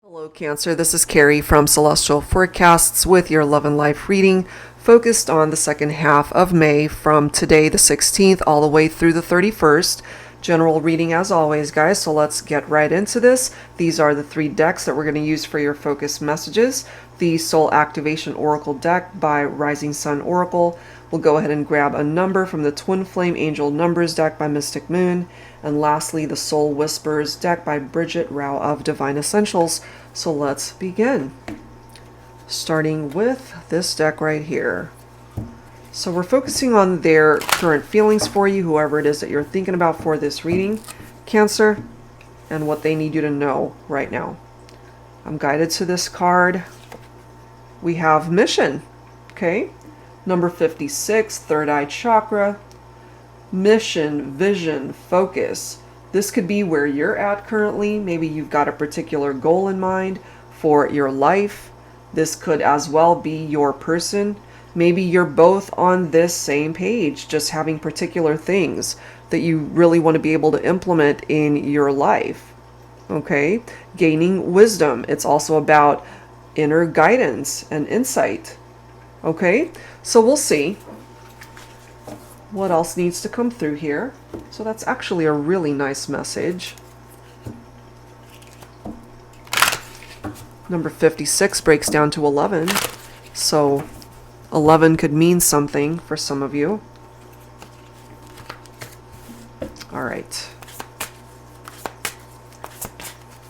Hello, Cancer. This is Carrie from Celestial Forecasts with your love and life reading focused on the second half of May from today, the 16th, all the way through the 31st. General reading as always, guys, so let's get right into this. These are the three decks that we're going to use for your focus messages. The Soul Activation Oracle deck by Rising Sun Oracle. We'll go ahead and grab a number from the Twin Flame Angel Numbers deck by Mystic Moon. And lastly, the Soul Whispers deck by Bridget Rao of Divine Essentials. So let's begin. Starting with this deck right here. So we're focusing on their current feelings for you, whoever it is that you're thinking about for this reading, Cancer, and what they need you to know right now. I'm guided to this card. We have mission, okay? Number 56, third eye chakra. Mission, vision, focus. This could be where you're at currently. Maybe you've got a particular goal in mind for your life. This could as well be your person. Maybe you're both on this same page, just having particular things that you really want to be able to implement in your life. Okay? Gaining wisdom. It's also about inner guidance and insight. Okay? So we'll see what else needs to come through here. So that's actually a really nice message. Number 56 breaks down to 11. So 11 could mean something for some of you. All right.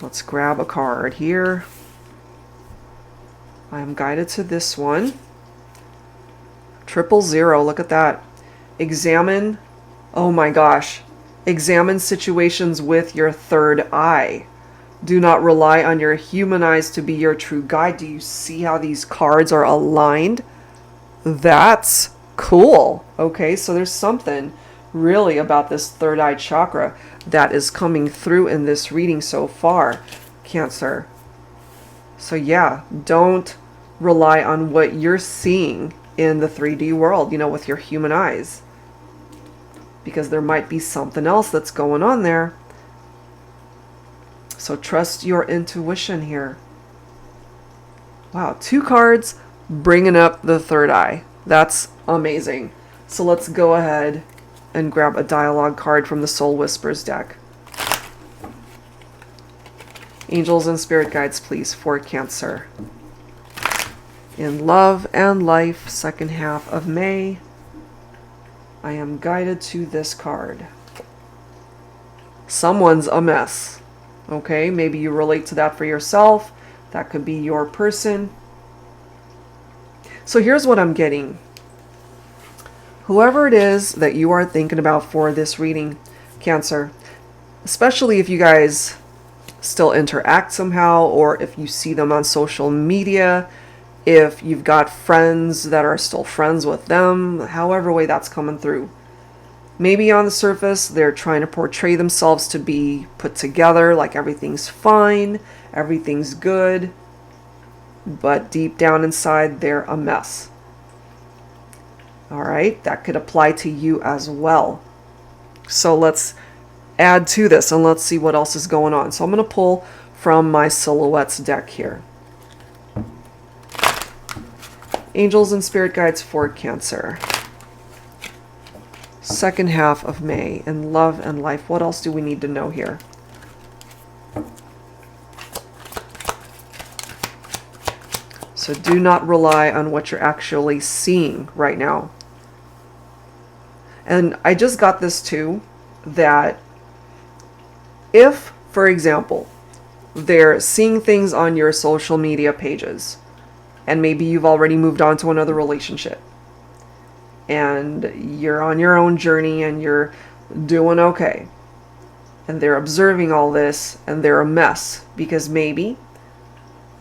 Let's grab a card here. I am guided to this one. 000. Look at that. Examine. Oh my gosh. Examine situations with your third eye. Do not rely on your human eyes to be your true guide. Do you see how these cards are aligned? That's cool. Okay, so there's something really about this third eye chakra that is coming through in this reading so far, Cancer. So yeah, don't rely on what you're seeing in the 3D world, with your human eyes. Because there might be something else that's going on there. So trust your intuition here. Wow, 2 cards bringing up the third eye. That's amazing. So let's go ahead and grab a dialogue card from the Soul Whispers deck. Angels and spirit guides, please, for Cancer. In love and life, second half of May, I am guided to this card. Someone's a mess. Okay, maybe you relate to that for yourself. That could be your person. So here's what I'm getting. Whoever it is that you are thinking about for this reading, Cancer, especially if you guys still interact somehow, or if you see them on social media, if you've got friends that are still friends with them, however way that's coming through. Maybe on the surface, they're trying to portray themselves to be put together, like everything's fine, everything's good, but deep down inside, they're a mess. All right, that could apply to you as well. So let's add to this and let's see what else is going on. So I'm going to pull from my Silhouettes deck here. Angels and spirit guides for Cancer. Second half of May in love and life. What else do we need to know here? So do not rely on what you're actually seeing right now. And I just got this too, that if, for example, they're seeing things on your social media pages, and maybe you've already moved on to another relationship, and you're on your own journey and you're doing okay, and they're observing all this and they're a mess because maybe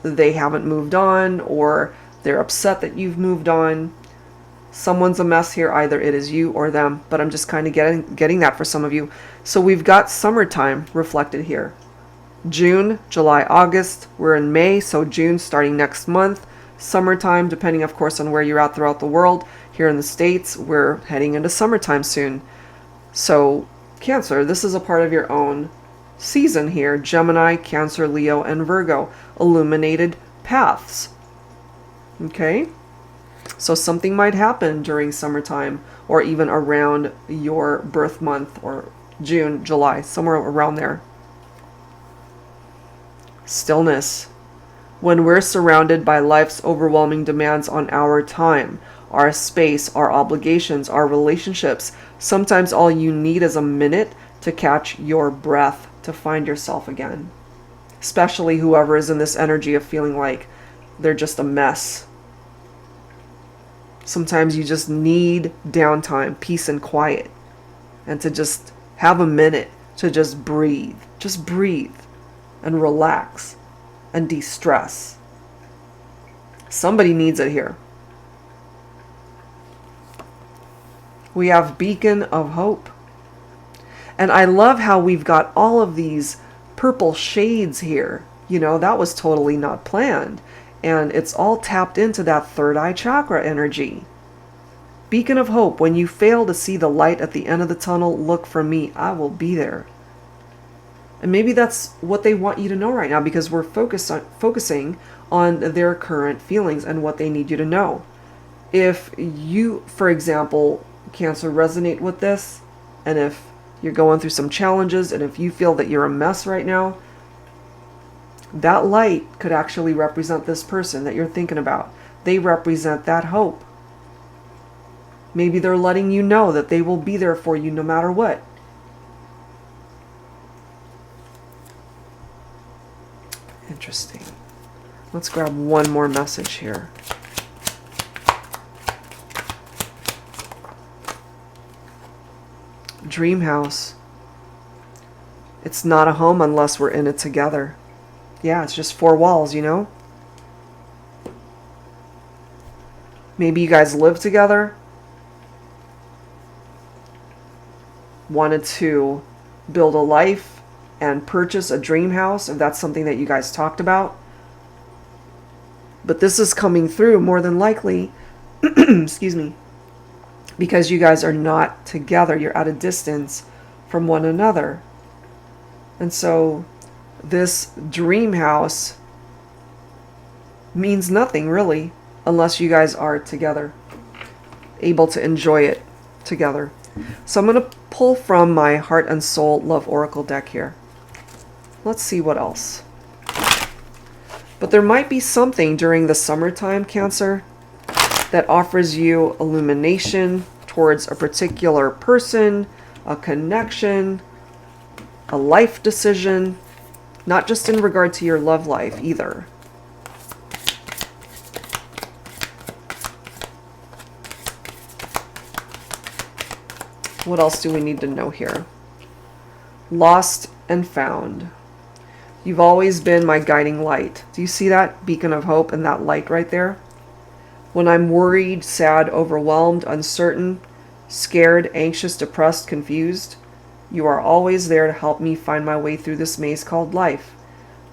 they haven't moved on, or they're upset that you've moved on. Someone's a mess here. Either it is you or them, but I'm just kind of getting that for some of you. So we've got summertime reflected here. June, July, August. We're in May, so June starting next month. Summertime, depending of course on where you're at throughout the world. Here in the States, we're heading into summertime soon. So Cancer, this is a part of your own season here. Gemini, Cancer, Leo, and Virgo. Illuminated paths. Okay? So something might happen during summertime or even around your birth month, or June, July, somewhere around there. Stillness. When we're surrounded by life's overwhelming demands on our time, our space, our obligations, our relationships, sometimes all you need is a minute to catch your breath, to find yourself again. Especially whoever is in this energy of feeling like they're just a mess. Sometimes you just need downtime, peace and quiet, and to just have a minute to just breathe. Just breathe and relax and de-stress. Somebody needs it here. We have beacon of hope. And I love how we've got all of these purple shades here. You know, that was totally not planned. And it's all tapped into that third eye chakra energy. Beacon of hope. When you fail to see the light at the end of the tunnel, look for me. I will be there. And maybe that's what they want you to know right now, because we're focusing on their current feelings and what they need you to know. If you, for example, Cancer, resonate with this, and if you're going through some challenges, and if you feel that you're a mess right now, that light could actually represent this person that you're thinking about. They represent that hope. Maybe they're letting you know that they will be there for you no matter what. Interesting. Let's grab one more message here. Dream house. It's not a home unless we're in it together. Yeah, it's just four walls, you know? Maybe you guys live together. Wanted to build a life and purchase a dream house, if that's something that you guys talked about. But this is coming through more than likely, excuse me, because you guys are not together. You're at a distance from one another. And so this dream house means nothing really unless you guys are together, able to enjoy it together. So I'm going to pull from my Heart and Soul Love Oracle deck here. Let's see what else. But there might be something during the summertime, Cancer, that offers you illumination towards a particular person, a connection, a life decision, not just in regard to your love life either. What else do we need to know here? Lost and found. You've always been my guiding light. Do you see that beacon of hope and that light right there? When I'm worried, sad, overwhelmed, uncertain, scared, anxious, depressed, confused, you are always there to help me find my way through this maze called life.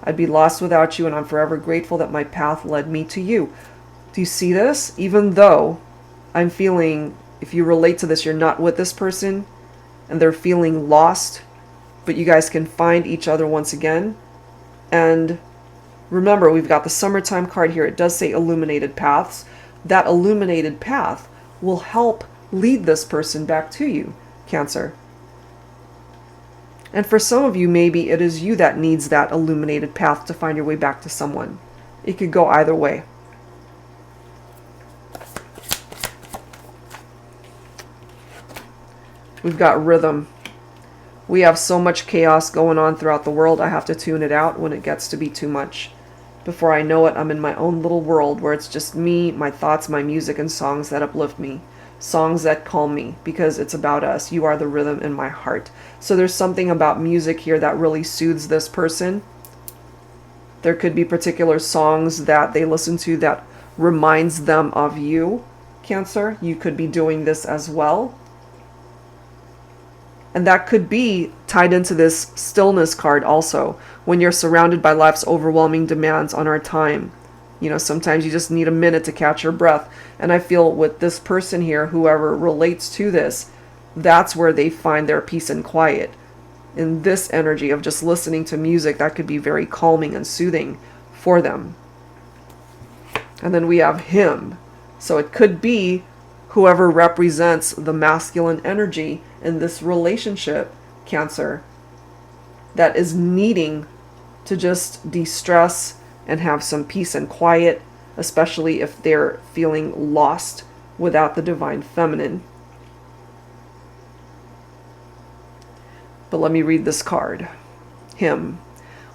I'd be lost without you, and I'm forever grateful that my path led me to you. Do you see this? Even though I'm feeling, if you relate to this, you're not with this person, and they're feeling lost, but you guys can find each other once again. And remember, we've got the summertime card here. It does say illuminated paths. That illuminated path will help lead this person back to you, Cancer. And for some of you, maybe it is you that needs that illuminated path to find your way back to someone. It could go either way. We've got rhythm. We have so much chaos going on throughout the world, I have to tune it out when it gets to be too much. Before I know it, I'm in my own little world where it's just me, my thoughts, my music, and songs that uplift me. Songs that calm me, because it's about us. You are the rhythm in my heart. So there's something about music here that really soothes this person. There could be particular songs that they listen to that reminds them of you, Cancer. You could be doing this as well. And that could be tied into this stillness card also. When you're surrounded by life's overwhelming demands on our time. You know, sometimes you just need a minute to catch your breath. And I feel with this person here, whoever relates to this, that's where they find their peace and quiet. in this energy of just listening to music. That could be very calming and soothing for them. And then we have him. So it could be whoever represents the masculine energy in this relationship, Cancer, that is needing to just de-stress and have some peace and quiet, especially if they're feeling lost without the divine feminine. But let me read this card. Him.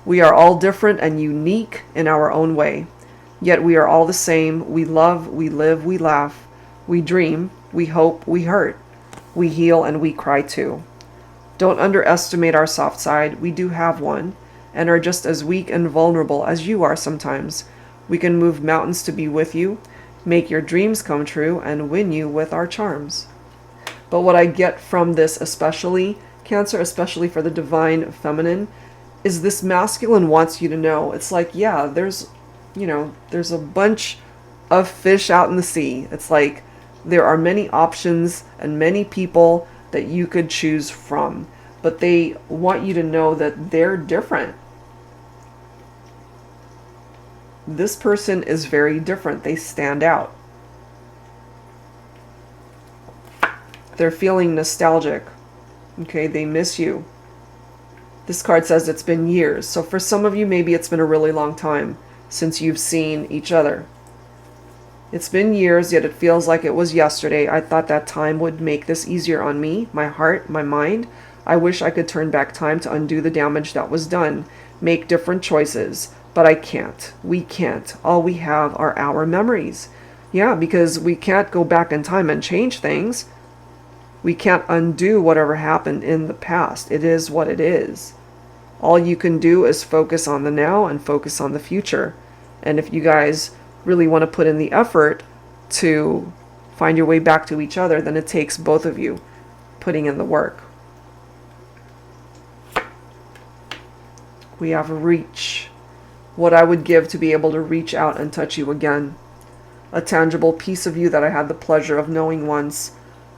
We are all different and unique in our own way. Yet we are all the same. We love, we live, we laugh, we dream, we hope, we hurt, we heal, and we cry too. Don't underestimate our soft side. We do have one, and are just as weak and vulnerable as you are sometimes. We can move mountains to be with you, make your dreams come true, and win you with our charms. But what I get from this, especially, Cancer, especially for the divine feminine, is this masculine wants you to know. It's like, yeah, there's a bunch of fish out in the sea. It's like there are many options and many people that you could choose from, but they want you to know that they're different. This person is very different. They stand out. They're feeling nostalgic. Okay, they miss you. This card says it's been years. So for some of you, maybe it's been a really long time since you've seen each other. It's been years, yet it feels like it was yesterday. I thought that time would make this easier on me, my heart, my mind. I wish I could turn back time to undo the damage that was done, make different choices, but I can't. We can't. All we have are our memories. Yeah, because we can't go back in time and change things. We can't undo whatever happened in the past. It is what it is. All you can do is focus on the now and focus on the future. And if you guys really want to put in the effort to find your way back to each other, then it takes both of you putting in the work. We have reach. What I would give to be able to reach out and touch you again. A tangible piece of you that I had the pleasure of knowing once.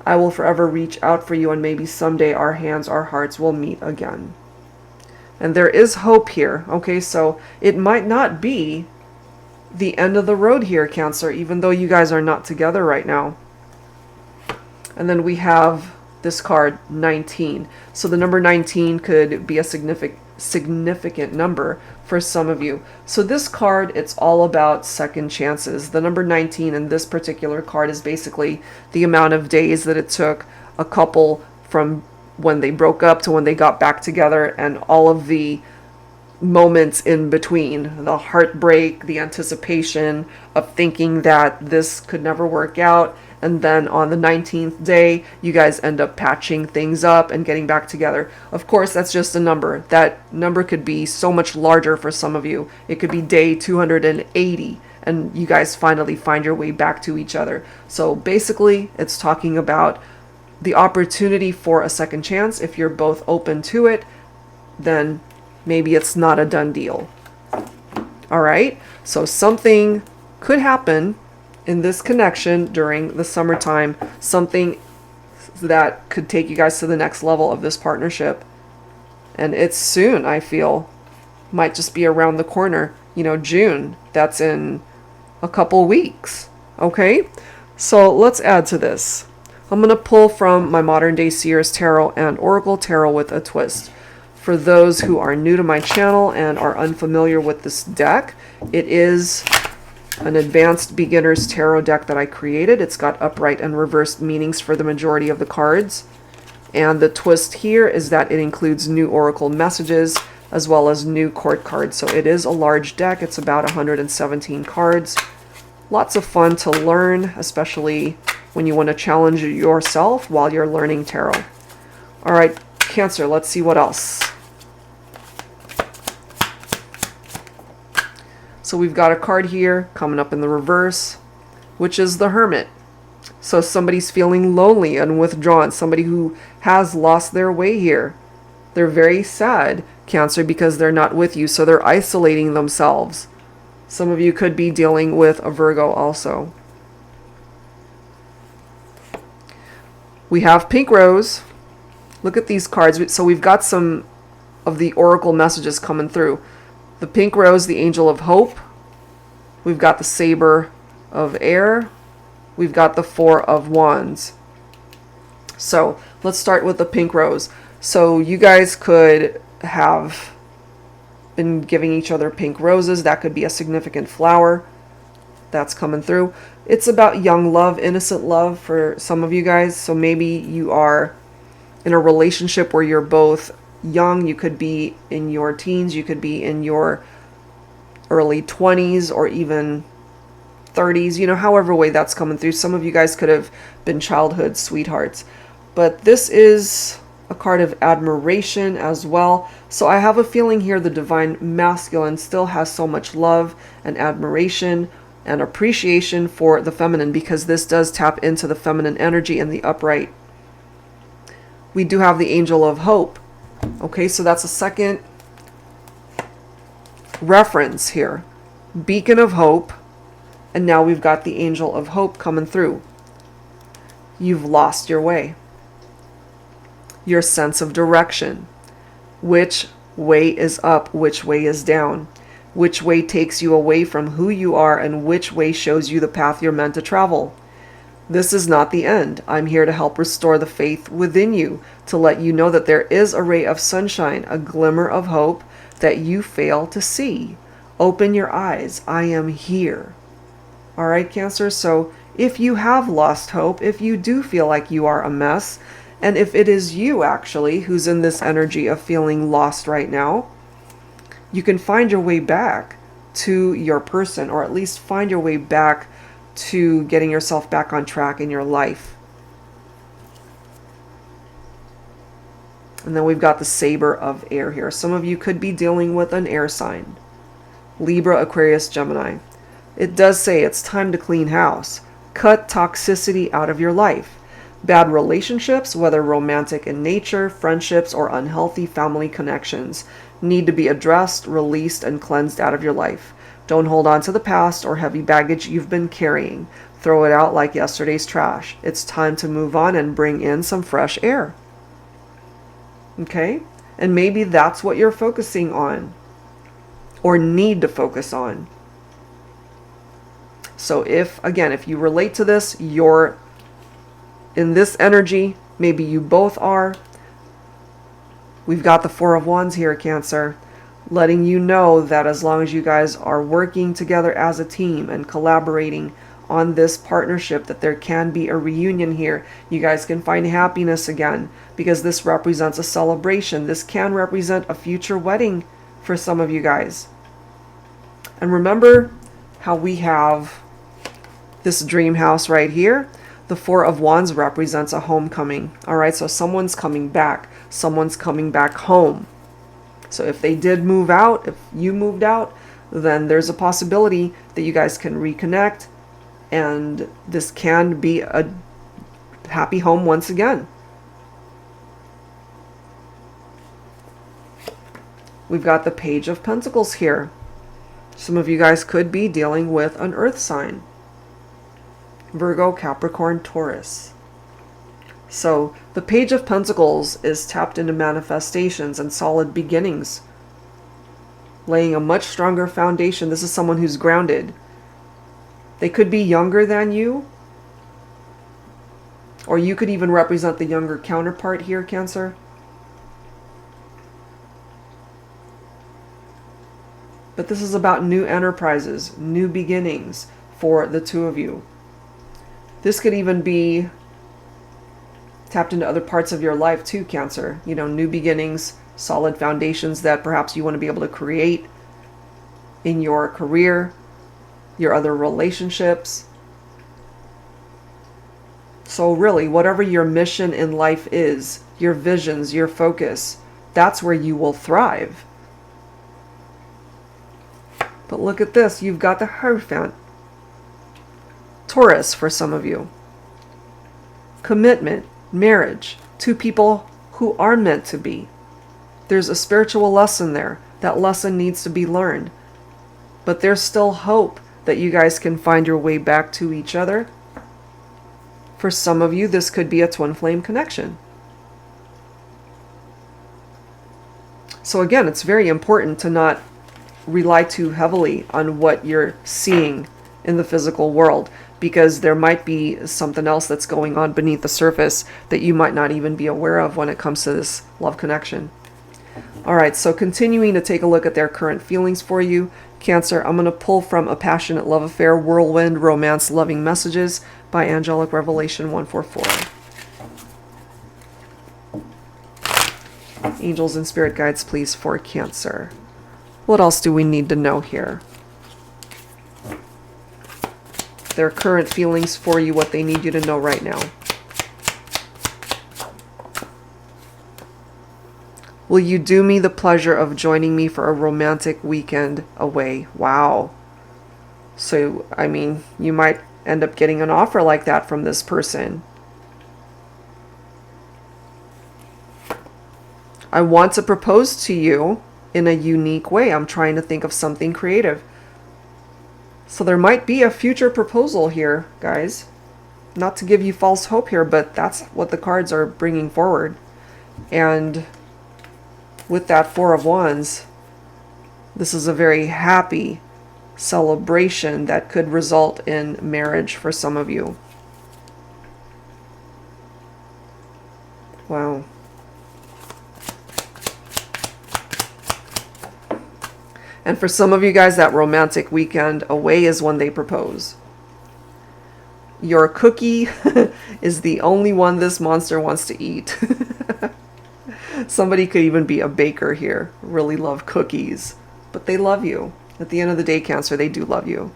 I will forever reach out for you, and maybe someday our hands, our hearts will meet again. And there is hope here. Okay, so it might not be the end of the road here, Cancer, even though you guys are not together right now. And then we have this card, 19. So the number 19 could be a significant number for some of you. So this card, it's all about second chances. The number 19 in this particular card is basically the amount of days that it took a couple from when they broke up to when they got back together, and all of the moments in between, the heartbreak, the anticipation of thinking that this could never work out, and then on the 19th day you guys end up patching things up and getting back together. Of course, that's just a number. That number could be so much larger for some of you. It could be day 280 and you guys finally find your way back to each other. So basically it's talking about the opportunity for a second chance. If you're both open to it, then maybe it's not a done deal. All right, so something could happen in this connection during the summertime, something that could take you guys to the next level of this partnership. And it's soon, I feel. Might just be around the corner. June. That's in a couple weeks. Okay, so let's add to this. I'm going to pull from my Modern Day Seers Tarot and Oracle Tarot with a twist. For those who are new to my channel and are unfamiliar with this deck, it is an advanced beginner's tarot deck that I created. It's got upright and reversed meanings for the majority of the cards. And the twist here is that it includes new oracle messages as well as new court cards. So it is a large deck. It's about 117 cards. Lots of fun to learn, especially when you want to challenge yourself while you're learning tarot. All right, Cancer, let's see what else. So we've got a card here coming up in the reverse, which is the Hermit. So somebody's feeling lonely and withdrawn, somebody who has lost their way here. They're very sad, Cancer, because they're not with you, so they're isolating themselves. Some of you could be dealing with a Virgo also. We have Pink Rose, Look at these cards. So we've got some of the oracle messages coming through. The pink rose, the angel of hope. We've got the saber of air. We've got the four of wands. So let's start with the pink rose. So you guys could have been giving each other pink roses. That could be a significant flower that's coming through. It's about young love, innocent love for some of you guys. So maybe you are in a relationship where you're both young. You could be in your teens, you could be in your early 20s or even 30s, you know, however way that's coming through. Some of you guys could have been childhood sweethearts. But this is a card of admiration as well. So I have a feeling here the divine masculine still has so much love and admiration and appreciation for the feminine, because this does tap into the feminine energy in the upright. We do have the angel of hope. Okay, so that's a second reference here. Beacon of hope. And now we've got the angel of hope coming through. You've lost your way. Your sense of direction. Which way is up? Which way is down? Which way takes you away from who you are, and which way shows you the path you're meant to travel? This is not the end. I'm here to help restore the faith within you, to let you know that there is a ray of sunshine, a glimmer of hope that you fail to see. Open your eyes. I am here. All right, Cancer. So if you have lost hope, if you do feel like you are a mess, and if it is you actually who's in this energy of feeling lost right now, you can find your way back to your person, or at least find your way back to getting yourself back on track in your life. And then we've got the saber of air here. Some of you could be dealing with an air sign. Libra, Aquarius, Gemini. It does say it's time to clean house. Cut toxicity out of your life. Bad relationships, whether romantic in nature, friendships, or unhealthy family connections, need to be addressed, released, and cleansed out of your life. Don't hold on to the past or heavy baggage you've been carrying. Throw it out like yesterday's trash. It's time to move on and bring in some fresh air. Okay? And maybe that's what you're focusing on, or need to focus on. So if you relate to this, you're in this energy, maybe you both are. We've got the Four of Wands here, Cancer, letting you know that as long as you guys are working together as a team and collaborating on this partnership, that there can be a reunion here. You guys can find happiness again, because this represents a celebration. This can represent a future wedding for some of you guys. And remember how we have this dream house right here. The Four of Wands represents a homecoming. All right, so someone's coming back. Someone's coming back home. So if they did move out, if you moved out, then there's a possibility that you guys can reconnect, and this can be a happy home once again. We've got the Page of Pentacles here. Some of you guys could be dealing with an earth sign. Virgo, Capricorn, Taurus. So the Page of Pentacles is tapped into manifestations and solid beginnings, laying a much stronger foundation. This is someone who's grounded. They could be younger than you, or you could even represent the younger counterpart here, Cancer. But this is about new enterprises, new beginnings for the two of you. This could even be tapped into other parts of your life too, Cancer. You know, new beginnings, solid foundations that perhaps you want to be able to create in your career, your other relationships. So really, whatever your mission in life is, your visions, your focus, that's where you will thrive. But look at this, you've got the Hierophant. Taurus for some of you. Commitment, marriage, two people who are meant to be. There's a spiritual lesson there. That lesson needs to be learned. But there's still hope that you guys can find your way back to each other. For some of you, this could be a twin flame connection. So again, it's very important to not rely too heavily on what you're seeing in the physical world, because there might be something else that's going on beneath the surface that you might not even be aware of when it comes to this love connection. All right, so continuing to take a look at their current feelings for you, Cancer, I'm going to pull from A Passionate Love Affair, Whirlwind, Romance, Loving Messages by Angelic Revelation 144. Angels and spirit guides, please, for Cancer. What else do we need to know here? Their current feelings for you, what they need you to know right now. Will you do me the pleasure of joining me for a romantic weekend away? Wow. So, I mean, you might end up getting an offer like that from this person. I want to propose to you in a unique way. I'm trying to think of something creative. So there might be a future proposal here, guys. Not to give you false hope here, but that's what the cards are bringing forward. And with that Four of Wands, this is a very happy celebration that could result in marriage for some of you. Wow. And for some of you guys, that romantic weekend away is when they propose. Your cookie is the only one this monster wants to eat. Somebody could even be a baker here. Really love cookies. But they love you. At the end of the day, Cancer, they do love you.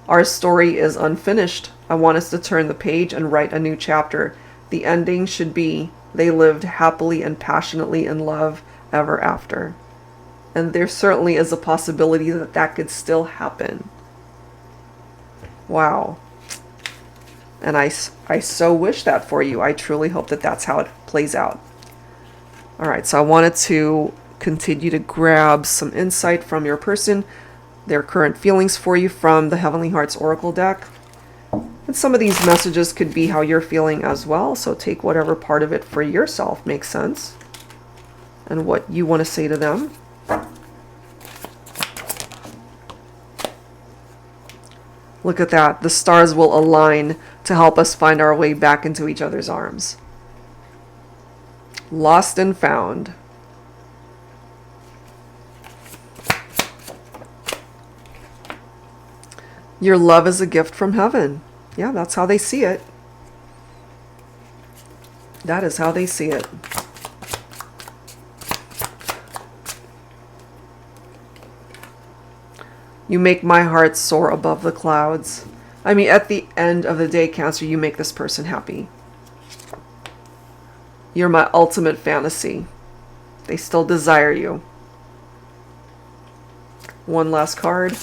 Our story is unfinished. I want us to turn the page and write a new chapter. The ending should be, they lived happily and passionately in love ever after. And there certainly is a possibility that that could still happen. Wow. And I so wish that for you. I truly hope that that's how it plays out. All right, so I wanted to continue to grab some insight from your person, their current feelings for you from the Heavenly Hearts Oracle deck. And some of these messages could be how you're feeling as well, so take whatever part of it for yourself makes sense and what you want to say to them. Look at that. The stars will align to help us find our way back into each other's arms. Lost and found. Your love is a gift from heaven. Yeah, that's how they see it. That is how they see it. You make my heart soar above the clouds. I mean, at the end of the day, Cancer, you make this person happy. You're my ultimate fantasy. They still desire you. One last card.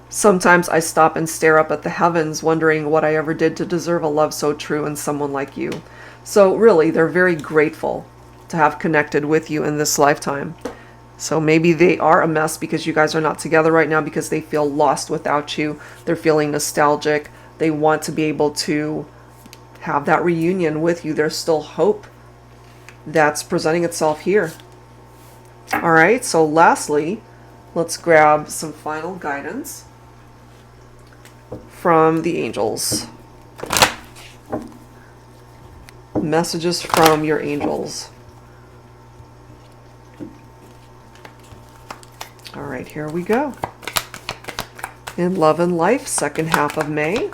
Sometimes I stop and stare up at the heavens, wondering what I ever did to deserve a love so true in someone like you. So really, they're very grateful to have connected with you in this lifetime. So maybe they are a mess because you guys are not together right now because they feel lost without you. They're feeling nostalgic. They want to be able to have that reunion with you. There's still hope that's presenting itself here. All right, so lastly, let's grab some final guidance from the angels. Messages from your angels. All right, here we go. In Love and Life, second half of May,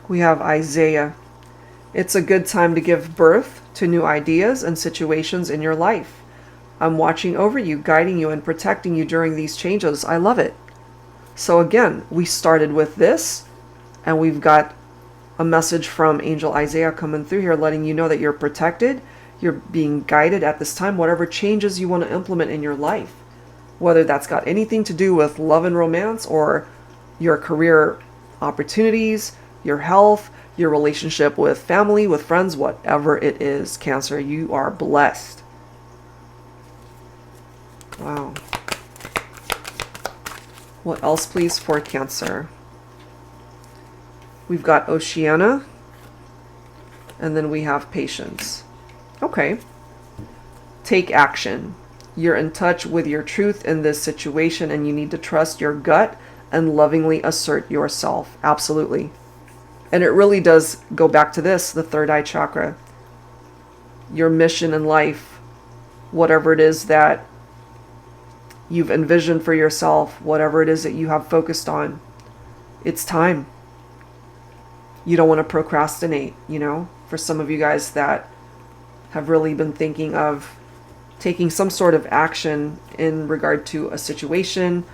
we have Isaiah. It's a good time to give birth to new ideas and situations in your life. I'm watching over you, guiding you, and protecting you during these changes. I love it. So again, we started with this, and we've got a message from Angel Isaiah coming through here, letting you know that you're protected. You're being guided at this time, whatever changes you want to implement in your life, whether that's got anything to do with love and romance or your career opportunities, your health, your relationship with family, with friends, whatever it is, Cancer, you are blessed. Wow. What else, please, for Cancer? We've got Oceana. And then we have Patience. Okay. Take action. You're in touch with your truth in this situation, and you need to trust your gut and lovingly assert yourself. Absolutely. And it really does go back to this, the third eye chakra. Your mission in life, whatever it is that you've envisioned for yourself, whatever it is that you have focused on, it's time. You don't want to procrastinate, you know, for some of you guys that have really been thinking of taking some sort of action in regard to a situation,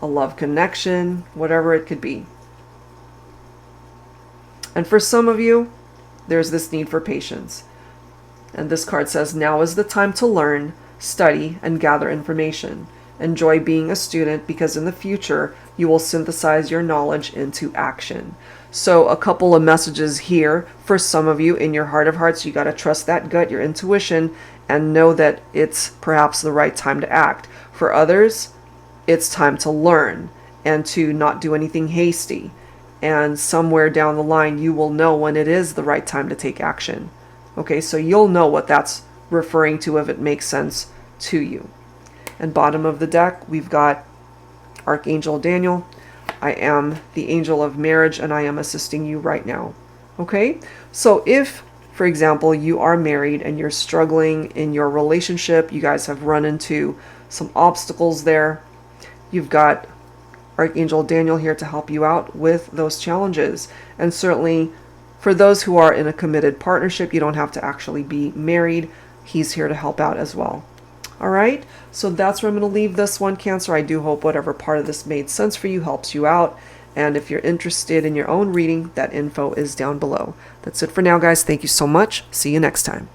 a love connection, whatever it could be. And for some of you, there's this need for patience. And this card says, now is the time to learn, study, and gather information. Enjoy being a student, because in the future, you will synthesize your knowledge into action. So a couple of messages here for some of you in your heart of hearts. You got to trust that gut, your intuition, and know that it's perhaps the right time to act. For others, it's time to learn and to not do anything hasty. And somewhere down the line, you will know when it is the right time to take action. Okay, so you'll know what that's referring to if it makes sense to you. And bottom of the deck, we've got Archangel Daniel. I am the angel of marriage, and I am assisting you right now. Okay, so if, for example, you are married and you're struggling in your relationship, you guys have run into some obstacles there, you've got Archangel Daniel here to help you out with those challenges. And certainly for those who are in a committed partnership, you don't have to actually be married. He's here to help out as well. All right, so that's where I'm going to leave this one, Cancer. I do hope whatever part of this made sense for you helps you out. And if you're interested in your own reading, that info is down below. That's it for now, guys. Thank you so much. See you next time.